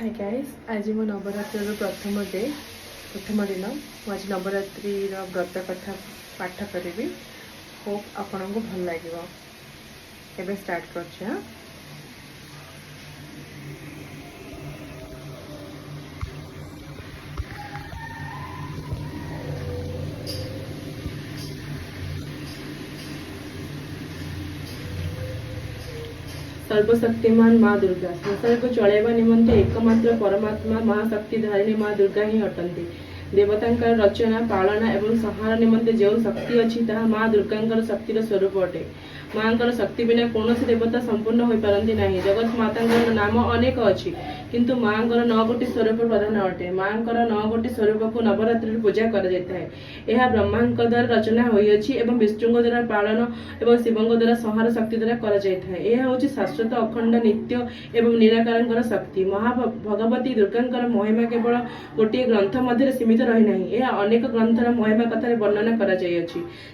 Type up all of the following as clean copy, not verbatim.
Hi guys, आज मो नवरात्र प्रथम दिन आज नवरात्रि व्रत कथा पाठ करी। होप आपण को भल लगे। एबे स्टार्ट कर। सर्वशक्तिमान माँ दुर्गा संसार को चलैवा निमंते एकमात्र परमात्मा महाशक्ति धारिणी माँ दुर्गा ही अटंती। देवतांकर रचना पालना एवं संहार निमंते जो शक्ति अच्छी ताहा माँ दुर्गांकर शक्तिर स्वरूप अटे। माँकर शक्ति बिना कौन देवता संपूर्ण हो पारती नहीं। जगत माता नाम अनेक अच्छी किंतु माँकर 9 गोटी स्वरूप प्रधान अटे। माँकर 9 गोटी स्वरूप को नवरात्रि पूजा कर ब्रह्मा द्वारा रचना होती एवं विष्णु द्वारा पालन एवं शिव द्वारा संहार शक्ति द्वारा कर शाश्वत अखंड नित्य एवं निराकार शक्ति। महाभगवती दुर्गांकर महिमा केवल गोटे ग्रंथ मध्य सीमित रही नहीं। यह अनेक ग्रंथर महिमा कथार वर्णना कर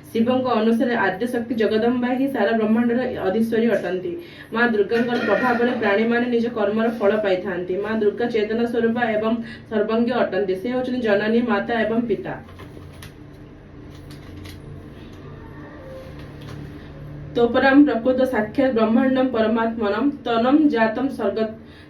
शिव अनुसार आद्य शक्ति जगदम्बा ही सारा ब्रह्मांडर अधीश्वरी अटंती। माँ दुर्गांकर प्रभाव में प्राणी माने निज कर्मर फल पाई थांती। माँ दुर्गा चेतना स्वरूप एवं सर्वज्ञ अटंती। से होचनी जननी माता एवं पिता। तोपराम प्रकृत साक्षात ब्रह्मांडम परमात्मनम तनम जातम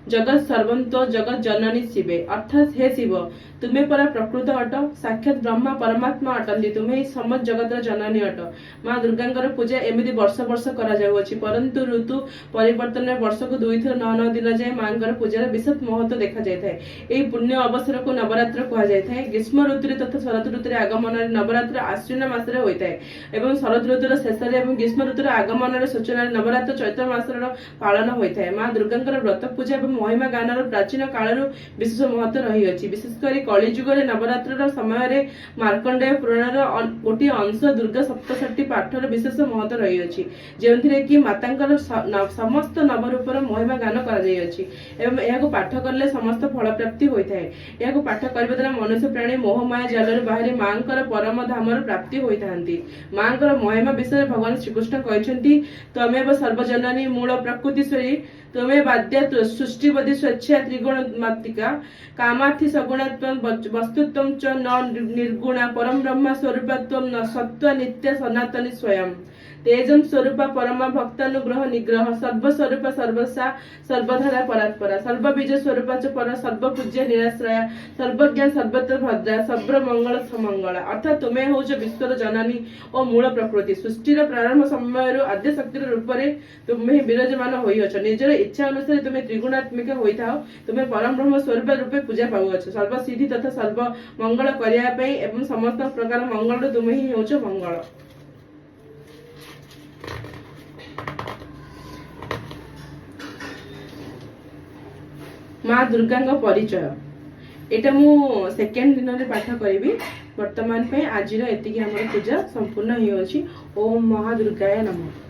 जगत सर्वंतो जगत जननी शिवे। अर्थात हे शिव तुम्हें परा प्रकृत अट साक्षात ब्रह्मा परमात्मा अटंती। तुम्हें समस्त जगत जननी अट। माँ दुर्गांकर पूजा एमती वर्ष वर्ष कर परंतु ऋतु परिवर्तन वर्ष को 2 थर 9 दिन जाए माँ पूजार विशेष महत्व देखा जाए। यही पुण्य अवसर को नवरात्र कहुए। ग्रीष्म ऋतु तथा शरद ऋतु आगमन नवरात्र आश्विन मसरे होता है एवं शरद ऋतुर शेष ग्रीष्म ऋतुर आगमन सूचना नवरात्र चैत्र मासर पालन होता है। माँ दुर्गांकर व्रत पूजा एवं महिमा गानर प्राचीन काल विशेष महत्व रही। विशेषकर कलिजुग नवरात्र समय मार्कंडेय पुराणर गोटे अंश दुर्गा सप्तशती पाठर विशेष महत्व रही कि माता समस्त नवरूपर महिमा गान कर पाठ कले समस्त फल प्राप्ति होता है। यह पाठ करने द्वारा मनुष्य प्राणी मोहमाया जाल बाहरी माँ परम धाम प्राप्ति होता। माँ महिमा विषय भगवान श्रीकृष्ण कहते तमेव सर्वजननी मूल प्रकृतिश्वरी तमे बाध्या सृष्टिवदी स्वेच्छा त्रिगुणात्मिका कामार्थी सगुणात्म वस्तुत्व च न निर्गुणा परम ब्रह्म स्वरूपत्व न सत्व नित्य सनातनी स्वयं तेजम स्वरूप परमा भक्तानुग्रह निग्रह सर्वस्वरूप सर्वसा सर्वधारा परात्परा सर्वबीज स्वरूप च पर सर्वपूज्य निराश्रया सर्वज्ञ सर्वत्र भद्रा सर्व मंगल समंगला। अर्थात तुम्हें हूँ विश्वर जननी और मूल प्रकृति सृष्टिर प्रारंभ समय आद्य शक्ति रूप में तुम्हें विराजमान होइछ। निजर इच्छा अनुसार तुम्हें त्रिगुणात्मिक होता। तुम्हें परम ब्रह्म स्वरूप रूपे पूजा पाउछ। सर्वसिद्धि तथा सर्व मंगल करने एवं समस्त प्रकार मंगल तुम्हें ही हूँ मंगल। माँ दुर्गा परिचय एटा मु सेकेंड दिन में पाठ करी। वर्तमान आज एति पूजा संपूर्ण हो। ओम महादुर्गाय नमः।